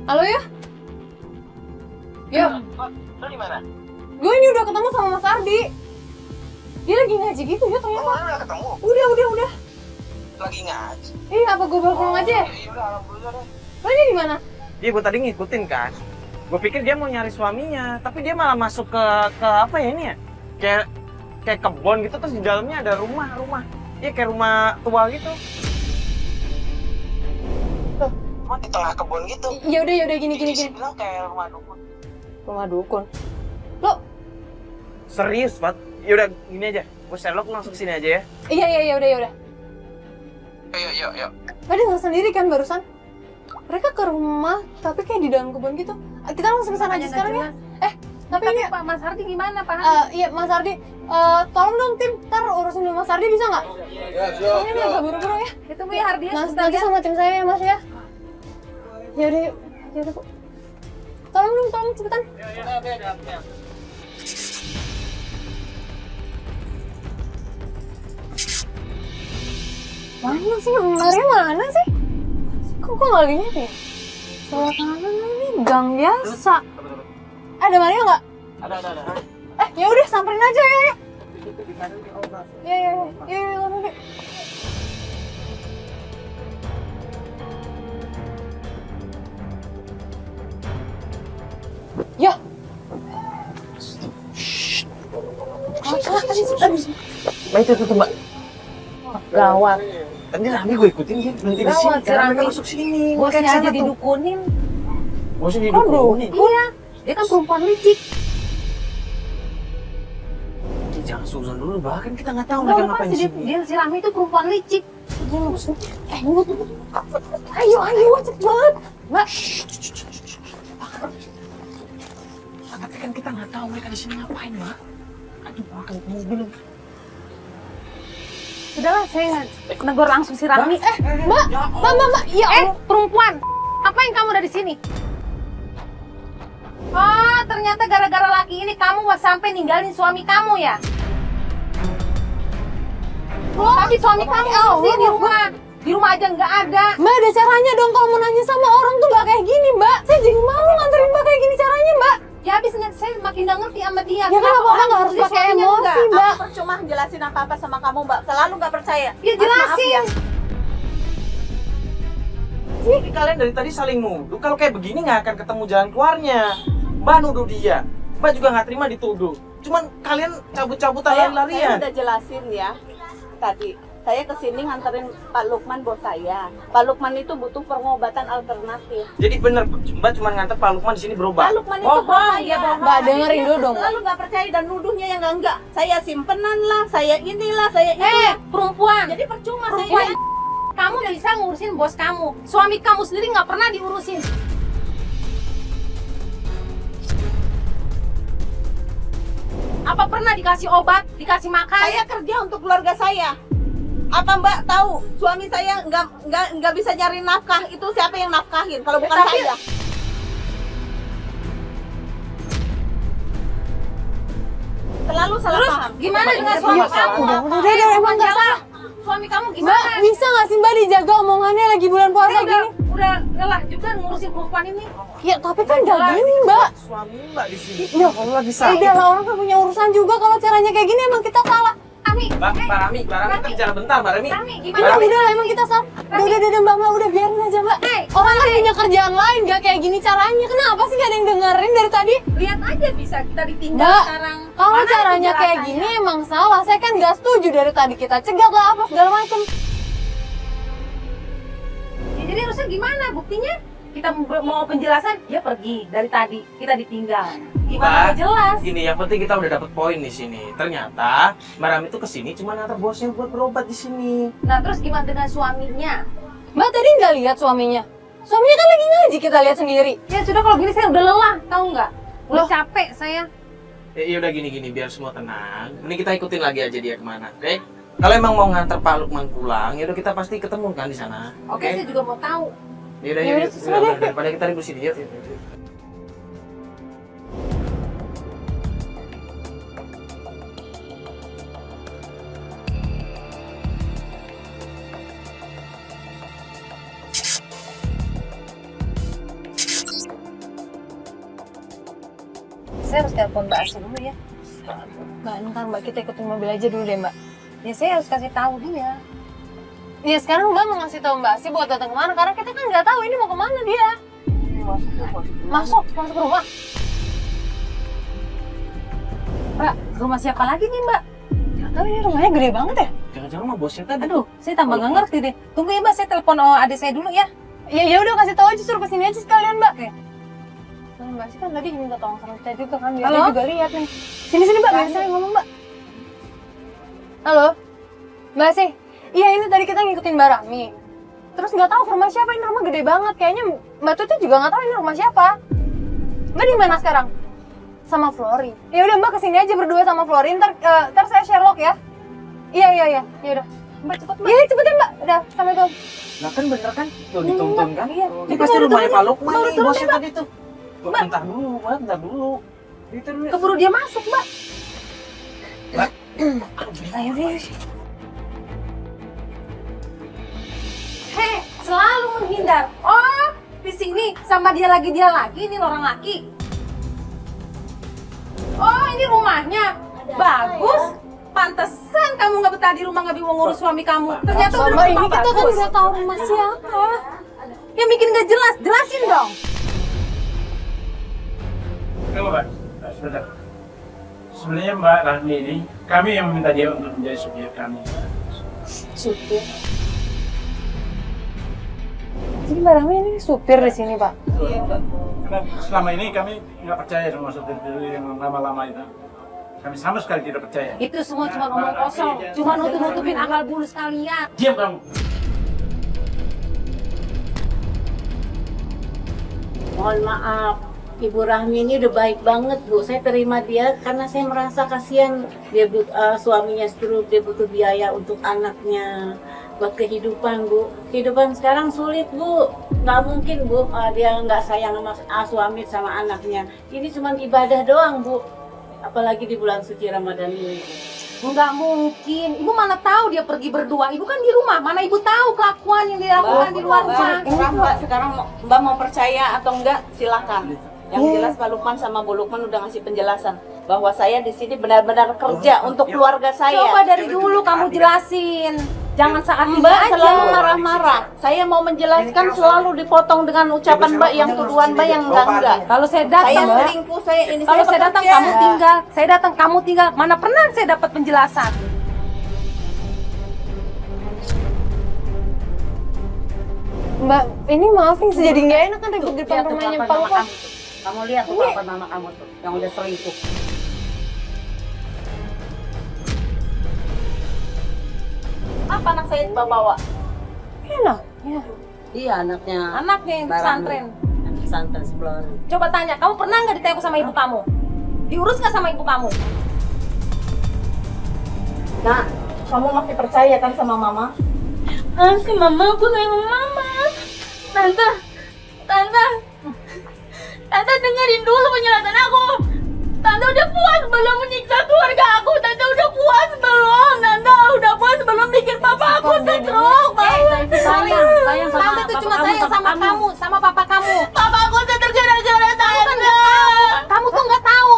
Halo ya? Ya. Lo di mana? Gue ini udah ketemu sama Mas Ardi. Dia lagi ngaji gitu ya ternyata. Oh, udah ketemu? Udah. Lagi ngaji? Iya, apa gue bawa pulang aja ya? Iya udah, alhamdulillah deh. Lo ini di mana? Iya, gue tadi ngikutin kan. Gue pikir dia mau nyari suaminya, tapi dia malah masuk ke apa ya ini ya? Kayak kebun gitu, terus di dalamnya ada rumah. Iya, kayak rumah tua gitu. Cuma di tengah kebun gitu. Ya udah gini. Bilang kayak rumah dukun. Rumah dukun. Lo? Serius, Pat? Yaudah, gini aja. Gue Sherlock langsung kesini aja ya. Iya, udah. Yuk. Lo dengar sendiri kan barusan? Mereka ke rumah, tapi kayak di dalam kebun gitu. Kita langsung ke sana aja sekarang ya. Tapi ini Pak Mas Hardi gimana Pak? iya Mas Ardi, tolong dong tim, ntar urusin dulu Mas Ardi bisa nggak? Soalnya ini agak buru-buru ya. Ditunggu ya Hardi ya Mas, sebentar nanti ya. sama tim saya ya Mas ya. Yaudah Bu. Tolong cepetan. Mana sih? Maria mana sih? Kok gue nggak lihat ya? Sebelah kanan ini gang biasa. Ada Maria nggak? Ada. Ya udah samperin aja ya. Iya, nanti. Ya. Mbak itu tuh, Mbak. Gawat. Tadi Rami gue ikutin dia berhenti di sini. Gawat, si Karena Rami. mereka masuk sini. Bosnya Kayak aja sana tuh. didukunin. Bosnya didukunin. Iya. Dia kan perempuan licik. Jangan suzon dulu, bahkan kita nggak tahu Tahu mereka apa ngapain sih di sini. dia si Rami itu perempuan licik. Ayo, cepet banget. Mbak, Tapi kan kita nggak tahu mereka di sini ngapain, Mbak. Aduh, makan mobil. sudahlah saya negor langsung si Rami. Mbak. Ya, Perempuan. Ngapain kamu ada di sini? Oh, ternyata gara-gara laki ini kamu sampai ninggalin suami kamu ya? Tapi suami kamu sih di rumah aja nggak ada. Mbak, ada caranya dong kalau mau nanya sama orang tuh nggak kayak gini, Mbak. Saya jadi malu nganterin Mbak kayak gini caranya, Mbak. Ya habis saya makin nggak ngerti sama dia. Ya kan apa nggak harus pakai emosi, Mbak. Aku percuma jelasin apa-apa sama kamu, Mbak. Selalu nggak percaya. Ya jelasin. Jadi kalian dari tadi saling nuduh. Kalau kayak begini nggak akan ketemu jalan keluarnya. Mbak nuduh dia. Mbak juga nggak terima dituduh. Cuman kalian cabut-cabutan Saya lari-larian. udah jelasin ya tadi. Saya kesini nganterin Pak Lukman, bos saya. Pak Lukman itu butuh pengobatan alternatif. Jadi bener, Mbak cuma nganter Pak Lukman di sini Pak berobat. Lukman itu bos saya. Mbak, dengerin dulu dong, Mbak. Selalu nggak percaya dan nuduhnya yang enggak. Saya simpenan lah, saya inilah, saya itu. Perempuan. Jadi percuma Perempuan. saya. Kamu udah bisa ngurusin bos kamu. Suami kamu sendiri nggak pernah diurusin. Apa pernah dikasih obat, dikasih makan? Saya kerja untuk keluarga saya. Apa Mbak tahu suami saya nggak bisa nyari nafkah, itu siapa yang nafkahin kalau bukan Tapi- saya? Selalu salah Terus paham. gimana dengan suami kamu? Udah, emang nggak salah. Suami kamu Mbak, gimana? bisa nggak sih Mbak dijaga omongannya lagi bulan puasa Saya gini? udah lelah juga ngurusin perempuan ini. Ya, tapi kan nggak gini, Mbak. Suami Mbak di sini. Ya, Allah lagi udah sakit. lah, orang kan punya urusan juga. Kalau caranya kayak gini emang kita salah. Rami, Mbak Rami, kita bicara bentar, Mbak Rami. Rami, Udah, gimana? udah lah, emang kita salah. Udah, Mbak, udah biarin aja, Mbak. Orang kan punya kerjaan lain, nggak kayak gini caranya. Kenapa sih nggak ada yang dengerin dari tadi? Lihat aja bisa kita ditinggal Mbak, sekarang. kalau Mana caranya kayak penjelasannya? gini emang salah. Saya kan nggak setuju dari tadi. Kita cegat lah apa segala macem. Ya, jadi harusnya gimana buktinya? Kita mau penjelasan, dia pergi dari tadi, kita ditinggal. Gimana mau jelas? Gini, yang penting kita udah dapet poin di sini. Ternyata Mbak Rami itu kesini cuma nganter bosnya buat berobat di sini. Nah terus gimana dengan suaminya? Mbak tadi nggak lihat suaminya. Suaminya kan lagi ngaji, kita lihat sendiri. Ya sudah kalau gini saya udah lelah, tahu nggak? Udah Loh. capek saya. Ya udah gini biar semua tenang. Ini kita ikutin lagi aja dia kemana, oke? Kalau emang mau nganter Pak Lukman pulang, ya udah kita pasti ketemu kan di sana. Oke, saya juga mau tahu. Yaudah, Yaudah, yuk, terserah deh. daripada kita ribut sini, yuk. saya harus telepon Mbak Asih dulu ya. Mbak, ntar Mbak kita ikutin mobil aja dulu deh Mbak. Ya saya harus kasih tahu dia. Ya sekarang Mbak mau ngasih tahu Mbak Asih buat datang kemana, karena kita kan nggak tahu ini mau kemana dia. Masuk ke rumah. Mbak, rumah siapa lagi nih Mbak? Nggak tahu ini rumahnya gede banget ya. Jangan-jangan mah bosnya tadi. Aduh, saya tambah nggak ngerti deh. Tunggu ya Mbak, saya telepon adik saya dulu ya. Ya udah kasih tahu aja, suruh kesini aja sekalian Mbak. Oke. Nah, Mbak Asih kan tadi minta tolong sama kita juga kan, dia Halo? juga lihat nih. Sini Mbak, biar saya ngomong Mbak. Halo, Mbak Asih. Iya ini tadi kita ngikutin Mbak Rahmi. Terus nggak tahu ke rumah siapa, ini rumah gede banget. Kayaknya Mbak Tuti juga nggak tahu ini rumah siapa. Mbak di mana sekarang? Sama Flori. Ya udah Mbak kesini aja berdua sama Flori. Ntar saya Sherlock ya. Iya. Ya udah. Mbak cepet Mbak. Iya cepet ya Mbak. Udah sampai tuh. Nah kan bener kan? Tuh dituntun kan? Iya. Ini pasti rumahnya Pak Lukman Baru nih, turun bosnya nih, tadi tuh. Bentar dulu. Itu dulu. Keburu dia masuk Mbak. Ayo deh. Hei, selalu menghindar. Oh, di sini sama dia lagi ini orang laki. Oh, ini rumahnya. Bagus. Pantesan kamu nggak betah di rumah, nggak bisa ngurus suami kamu. Ternyata udah Mbak, ini rumah kita kan bagus. nggak tahu rumah siapa. Ya bikin nggak jelas, jelasin dong. Tunggu Mbak, sebentar. Sebenarnya Mbak Rahmi ini, kami yang meminta dia untuk menjadi supir kami. Supir. Jadi Mbak Rahmi ini supir di sini Pak. Karena selama ini kami nggak percaya sama supir yang lama-lama itu. Kami sama sekali tidak percaya. Itu semua cuma ngomong kosong, cuma nutup-nutupin akal bulus kalian. Diam kamu! Mohon maaf, Ibu Rahmi ini udah baik banget Bu. Saya terima dia karena saya merasa kasihan dia suaminya stroke, dia butuh biaya untuk anaknya buat kehidupan Bu. Kehidupan sekarang sulit Bu, nggak mungkin Bu dia nggak sayang sama suami sama anaknya. Ini cuma ibadah doang Bu, apalagi di bulan suci Ramadan ini. Nggak mungkin, Ibu mana tahu dia pergi berdua. Ibu kan di rumah, mana Ibu tahu kelakuan yang dia lakukan di luar rumah. Terserah Mbak, sekarang Mbak mau percaya atau enggak silahkan. Yang jelas Pak Lukman sama Bu Lukman udah ngasih penjelasan bahwa saya di sini benar-benar kerja untuk keluarga saya. Coba dari dulu kamu jelasin. Jangan saat ini Mbak aja. selalu marah-marah. Saya mau menjelaskan selalu dipotong dengan ucapan Mbak yang tuduhan Mbak yang enggak. Kalau saya Saya datang, Mbak, selingkuh, saya ini kalau saya datang bekerja. kamu tinggal, saya datang kamu tinggal. Mana pernah saya dapat penjelasan? Mbak, ini maaf nih jadi nggak enak kan ribut di depan Lihat tuh rumahnya kelakuan Pak mama Lukman. kamu tuh. Kamu lihat tuh kelakuan mama kamu tuh, yang udah selingkuh. Apa anak saya bawa? Enak. Ya. Iya anaknya. Anaknya yang Mbak pesantren. Rahmi. Anak pesantren sebelah. Coba tanya, kamu pernah nggak ditengok sama ibu kamu? Diurus nggak sama ibu kamu? Nah, kamu masih percaya kan sama Mama? Si mama, aku sayang mama. Tante dengerin dulu penjelasan aku. Tante udah puas belum menyiksa keluarga aku? Tante udah puas belum? Tante udah puas belum bikin papa aku stroke? Sayang sama Tante tuh papa cuma kamu, sayang sama kamu, sama papa kamu. Papa aku stroke gara-gara tante. Kamu tuh nggak tahu.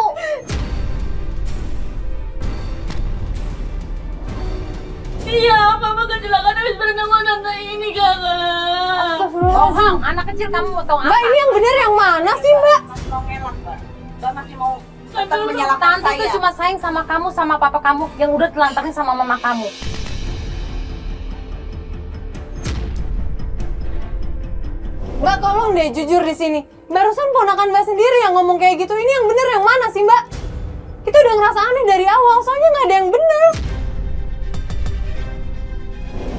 Iya, papa kecelakaan habis berenang sama tante ini kakak. Bohong, anak kecil kamu mau tahu Mbak, apa? ini yang benar yang mana sih Mbak? Masih mau ngelak, Mbak. Mbak masih mau tetap Aduh, menyalahkan Tante saya. tuh cuma sayang sama kamu, sama papa kamu yang udah telantarin sama mama kamu. Mbak tolong deh jujur di sini. Barusan ponakan Mbak sendiri yang ngomong kayak gitu. Ini yang benar yang mana sih Mbak? Kita udah ngerasa aneh dari awal, soalnya nggak ada yang benar.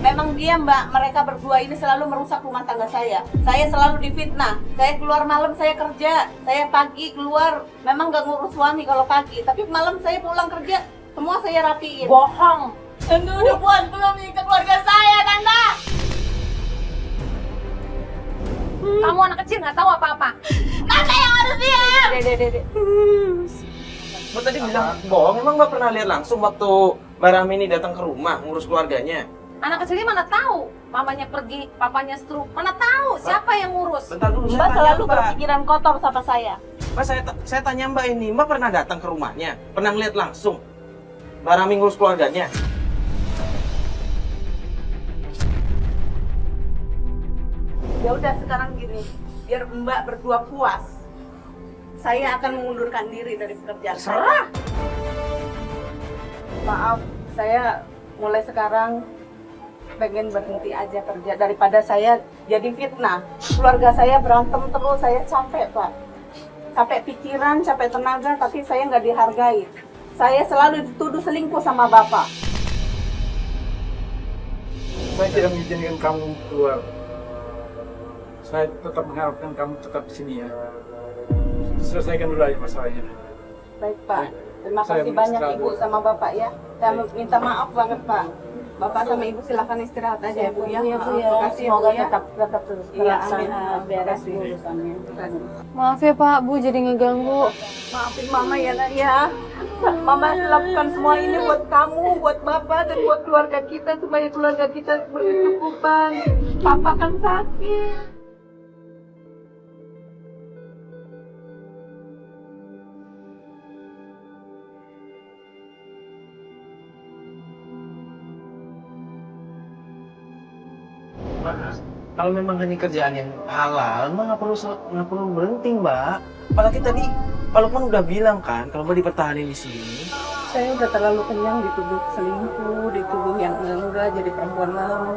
Memang dia Mbak, mereka berdua ini selalu merusak rumah tangga saya. Saya selalu difitnah. Saya keluar malam, saya kerja. Saya pagi keluar, memang nggak ngurus suami kalau pagi. Tapi malam saya pulang kerja, semua saya rapiin. Bohong. Tante udah puas belum menyiksa keluarga saya, Tante? Kamu anak kecil nggak tahu apa-apa. Tante yang harus diam. Dede. Mbak tadi bilang bohong, emang Mbak pernah lihat langsung waktu Mbak Rahmi ini datang ke rumah ngurus keluarganya? Anak kecil ini mana tahu? Mamanya pergi, papanya stroke. Mana tahu siapa yang ngurus? Bentar dulu, saya Mbak tanya, selalu Mbak. berpikiran kotor sama saya. Mbak, saya tanya Mbak ini, Mbak pernah datang ke rumahnya? Pernah ngeliat langsung Barami ngurus keluarganya? Ya udah sekarang gini, biar Mbak berdua puas, saya akan mengundurkan diri dari pekerjaan saya. Maaf, saya mulai sekarang pengen berhenti aja kerja daripada saya jadi fitnah. Keluarga saya berantem terus, saya capek Pak. Capek pikiran, capek tenaga, tapi saya nggak dihargai. Saya selalu dituduh selingkuh sama Bapak. Saya tidak mengizinkan kamu keluar. Saya tetap mengharapkan kamu tetap di sini ya. Selesaikan dulu aja masalahnya. Baik Pak, terima Saya kasih banyak istirahat Ibu dulu. sama Bapak ya. Saya minta maaf banget Pak. Bapak sama Ibu silahkan istirahat aja ya Bu ya. Terima kasih ya, Bu, Semoga ya. tetap terus Iya, terlaksana, amin. beres Terima kasih. urusannya. Maaf ya Pak, Bu jadi ngeganggu. Maafin Mama ya Nak ya. Mama lakukan semua ini buat kamu, buat Bapak, dan buat keluarga kita supaya keluarga kita berkecukupan. Papa kan sakit. Kalau memang ini kerjaan yang halal, Mbak nggak perlu berhenti, Mbak. Apalagi tadi, walaupun udah bilang kan, kalau Mbak dipertahanin di sini. Saya udah terlalu kenyang dituduh selingkuh, dituduh yang enggak jadi perempuan malam.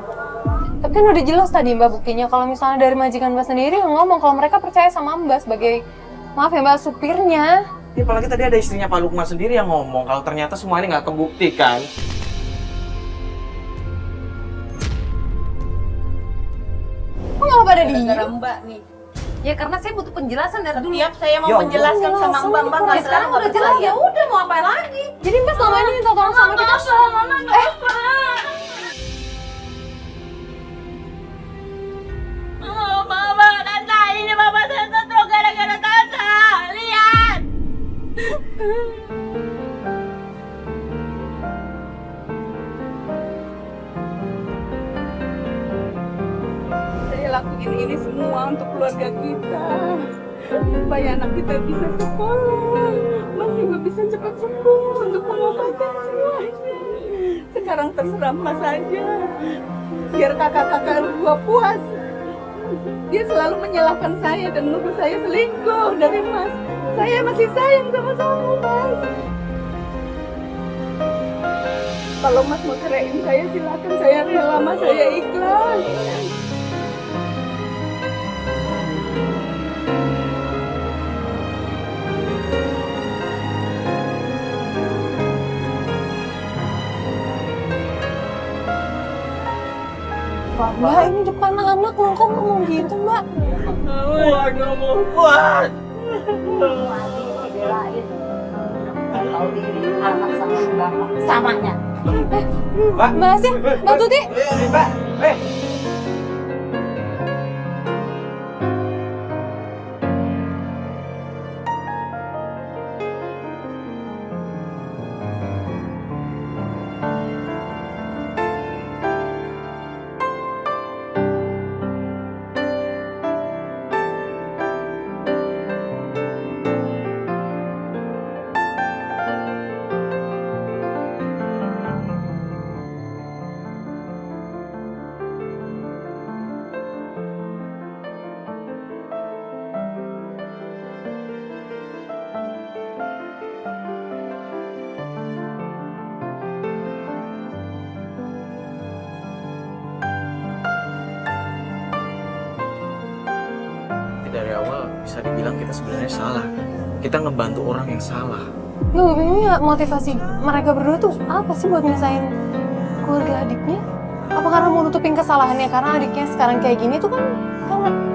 Tapi kan udah jelas tadi Mbak buktinya kalau misalnya dari majikan Mbak sendiri yang ngomong kalau mereka percaya sama Mbak sebagai, maaf ya Mbak, supirnya. Ya, apalagi tadi ada istrinya Pak Lukman sendiri yang ngomong kalau ternyata semua ini nggak kebukti kan. Kok nggak pada diem? Gara-gara Mbak nih. Ya karena saya butuh penjelasan dari dulu. Setiap saya mau Ya, menjelaskan sama penjelasan Mbak, ini Mbak kurang. nggak Ya sekarang selalu udah jelas percaya. ya udah mau apa lagi? Jadi Mbak selama ini minta tolong sama kita. Mama nggak apa. Oh, Mama, Tante, ini Mama saya stroke gara-gara Tante. Lihat. Saya lakuin ini semua untuk keluarga kita, supaya anak kita bisa sekolah, Mas juga bisa cepat sembuh untuk pengobatan semuanya. Sekarang terserah Mas aja, biar kakak-kakak gua puas. Dia selalu menyalahkan saya dan nuduh saya selingkuh dari Mas. Saya masih sayang sama kamu, Mas. Kalau Mas mau ceraiin saya, silakan. Saya rela, Mas. Saya ikhlas. Mbak, ini depan anak loh, kok ngomong gitu Mbak? Wah, nggak mau buat. Belain tahu diri anak sama bapak samanya. Mbak Asia, Mbak Tuti. Mbak, dari awal bisa dibilang kita sebenarnya salah. Kita ngebantu orang yang salah. Nggak, gue bingung ya motivasi mereka berdua tuh apa sih buat misahin keluarga adiknya? Apa karena mau nutupin kesalahannya karena adiknya sekarang kayak gini tuh kan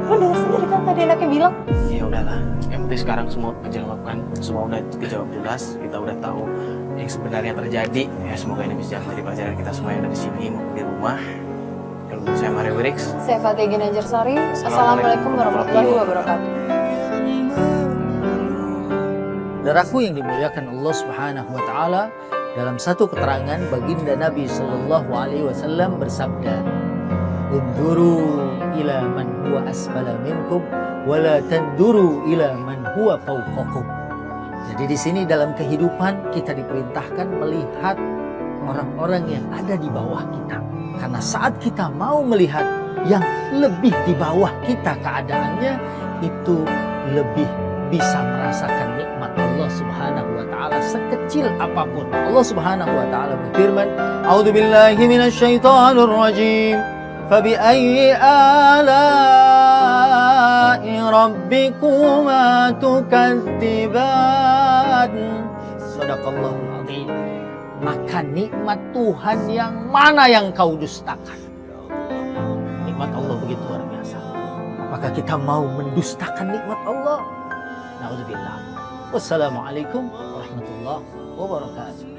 lo denger sendiri kan tadi anaknya bilang. Ya udahlah, yang penting sekarang semua kejawabkan, semua udah kejawab jelas, kita udah tahu yang sebenarnya terjadi. Ya semoga ini bisa jadi pelajaran kita semua yang ada di sini maupun di rumah. Kalau saya Mario Wirix. Saya Fatih Ginanjar Sari. Assalamualaikum warahmatullahi wabarakatuh. Saudaraku yang dimuliakan Allah Subhanahu wa taala, dalam satu keterangan baginda Nabi sallallahu alaihi wasallam bersabda, "Unduru ila man huwa asfala minkum wa la tanduru ila man huwa fawqakum. Jadi di sini dalam kehidupan kita diperintahkan melihat orang-orang yang ada di bawah kita. Karena saat kita mau melihat yang lebih di bawah kita keadaannya, itu lebih bisa merasakan nikmat Allah Subhanahu wa taala sekecil apapun. Allah Subhanahu wa taala berfirman, "A'udzubillahi minasyaitonir rajim. Fabi'ayyi ala'i rabbikuma tukadziban." Shadaqallahul azim. Maka nikmat Tuhan yang mana yang kau dustakan? Nikmat Allah begitu luar biasa. Apakah kita mau mendustakan nikmat Allah? Na'udzubillah. Wassalamualaikum warahmatullahi wabarakatuh.